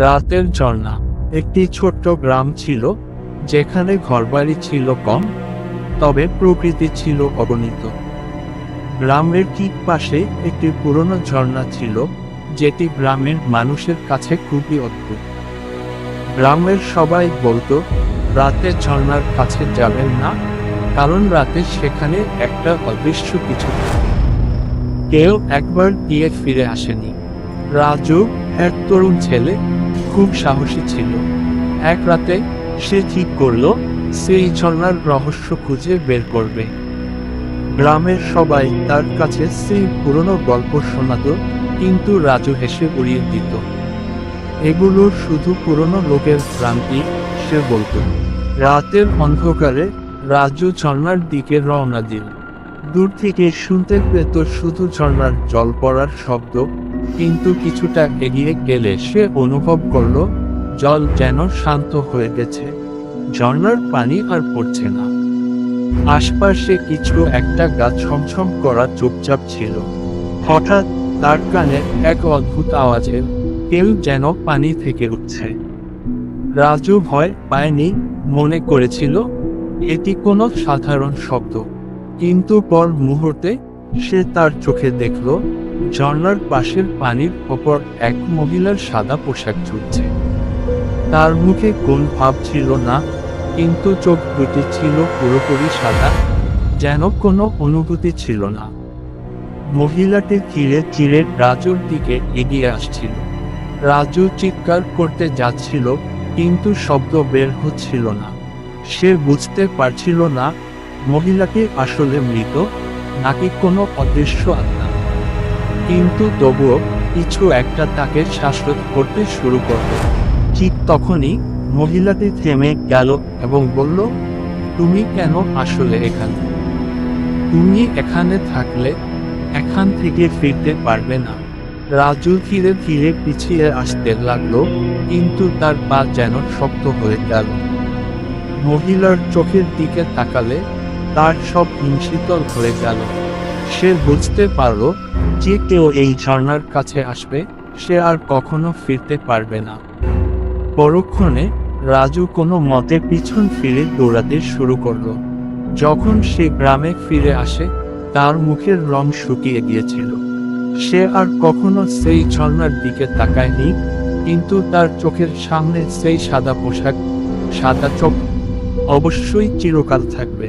রাতের ঝর্ণা। একটি ছোট্ট গ্রাম ছিল, যেখানে ঘরবাড়ি ছিল কম, তবে প্রকৃতি ছিল অগণিত। গ্রামের ঠিক পাশে একটি পুরনো ঝর্ণা ছিল, যেটি গ্রামের মানুষের কাছে খুবই অদ্ভুত। গ্রামের সবাই বলতো, রাতে ঝর্ণার কাছে যাবেন না, কারণ রাতে সেখানে একটা অদৃশ্য কিছু থাকে। কেউ একবার গিয়ে ফিরে আসেনি। রাজু, এক তরুণ ছেলে, খুব সাহসী ছিল। এক রাতে সে ঠিক করলো সেই ঝর্ণার রহস্য খুঁজে বের করবে। গ্রামের সবাই তার কাছে সেই পুরনো গল্প শোনাতো, কিন্তু রাজু হেসে উড়িয়ে দিত। এগুলো শুধু পুরনো লোকের ভ্রান্তি, সে বলতো। রাতের অন্ধকারে রাজু ঝর্ণার দিকে রওনা দিল। দূর থেকে শুনতে পেত শুধু ঝর্ণার জল পড়ার শব্দ, কিন্তু কিছুটা এগিয়ে গেলে সে অনুভব করল জল যেন শান্ত হয়ে গেছে। ঝর্ণার পানি আর পড়ছে না। আশপাশে কিছু একটা গাছ ছমছম করা চুপচাপ ছিল। হঠাৎ তার কানে এক অদ্ভুত আওয়াজে কেউ যেন পানি থেকে উঠছে। রাজু ভয় পায়নি, মনে করেছিল এটি কোনো সাধারণ শব্দ। কিন্তু পর মুহূর্তে সে তার চোখে দেখল ঝর্ণার পাশের পানির ওপর এক মহিলার সাদা পোশাক ঝুলছে। তার মুখে কোন ভাব ছিল না, কিন্তু চোখ দুটি ছিল পুরোপুরি সাদা, যেন কোনো অনুভূতি ছিল না। মহিলাটি ধীরে ধীরে রাজুর দিকে এগিয়ে আসছিল। রাজু চিৎকার করতে যাচ্ছিল, কিন্তু শব্দ বের হচ্ছিল না। সে বুঝতে পারছিল না মহিলাটি আসলে মৃত নাকি কোনো অদৃশ্য আত্মা। কিন্তু তবুও কিছু একটা তাকে শ্বাসরোধ করতে শুরু করল। ঠিক তখনই মহিলাটি থেমে গেল এবং বলল, তুমি কেন আসলে এখানে? তুমি এখানে থাকলে এখান থেকে ফিরতে পারবে না। রাজু ধীরে ধীরে পিছিয়ে আসতে লাগলো, কিন্তু তার পা যেন শক্ত হয়ে গেল। মহিলার চোখের দিকে তাকালে তার সব হিমশীতল হয়ে গেল। সে বুঝতে পারল যে কেউ এই ঝর্ণার কাছে আসবে, সে আর কখনো ফিরতে পারবে না। পরক্ষণে রাজু কোনো মতে পিছন ফিরে দৌড়াতে শুরু করলো। যখন সে গ্রামে ফিরে আসে, তার মুখের রং শুকিয়ে গিয়েছিল। সে আর কখনো সেই ঝর্ণার দিকে তাকায়নি, কিন্তু তার চোখের সামনে সেই সাদা পোশাক, সাদা চোখ অবশ্যই চিরকাল থাকবে।